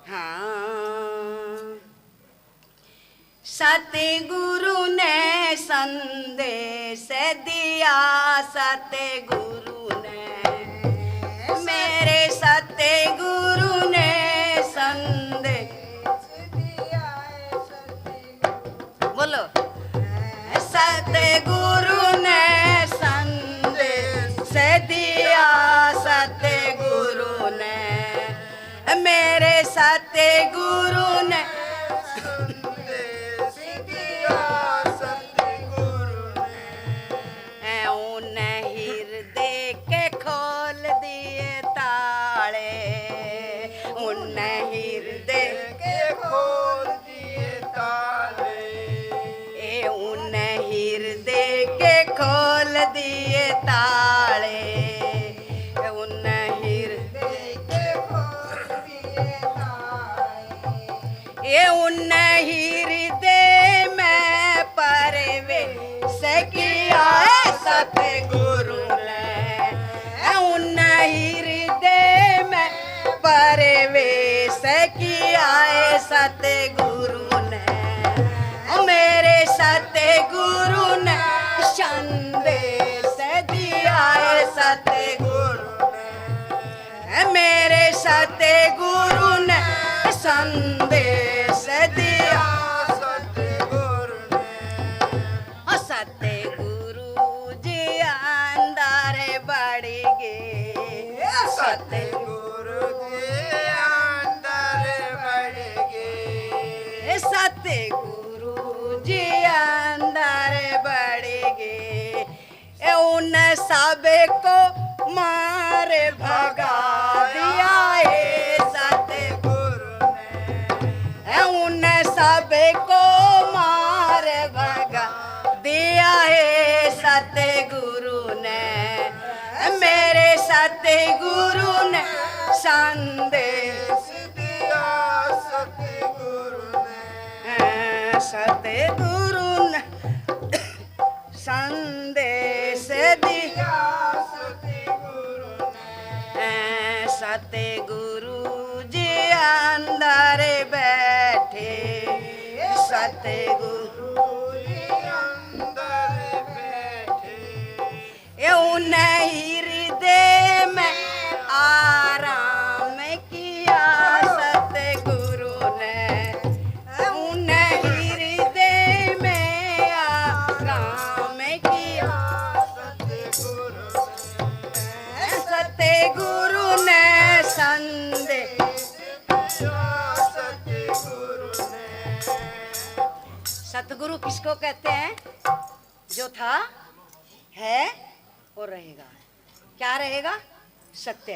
हाँ, सतगुरु ने संदेश दिया, सतगुरु ने, मेरे सतगुरु ने संदेश दिया। बोलो, सतगुरु ने संदेश दिया, सतगुरु ने, मेरे सतगुरु ने संदेश दिया, सतगुरु ने, उन्हें हृदय के खोल दिए ताले, उन्हें हृदय के खोल दिए ताले, उन्हें हृदय के खोल दिए ताले, उन्हें हृदय के खोल दिए ताले, ये उन्हें हृदय में प्रवेश किया है सतगुरु ने, उन्हें हृदय में प्रवेश किया है सतगुरु ने, मेरे सतगुरु ने संदेश दिया है, सतगुरु ने, मेरे सतगुरु ने संदेश दिया, सतगुरु ने, सतगुरु जी अंदर बढ़ गए, सतगुरु जी अंदर बढ़ गए, सतगुरु जी अंदर बढ़ गए, उन सबको मार भगा दिया है सतगुरु ने, उन सबको मार भगा दिया है सतगुरु ने, मेरे सतगुरु ने संदेश दिया, सतगुरु ने, सतगुरु ने संदेश दिया, सतगुरु ने, सतगुरु जी अंदर बैठे, सतगुरु जी अंदर बैठे, उन्हें हृदय में आराम किया सतगुरु ने, उन्हें हृदय में आराम किया सतगुरु ने, सतगुरु ने संदेश दिया, सतगुरु ने। सतगुरु किसको कहते हैं? जो था, है और रहेगा। क्या रहेगा? सत्य।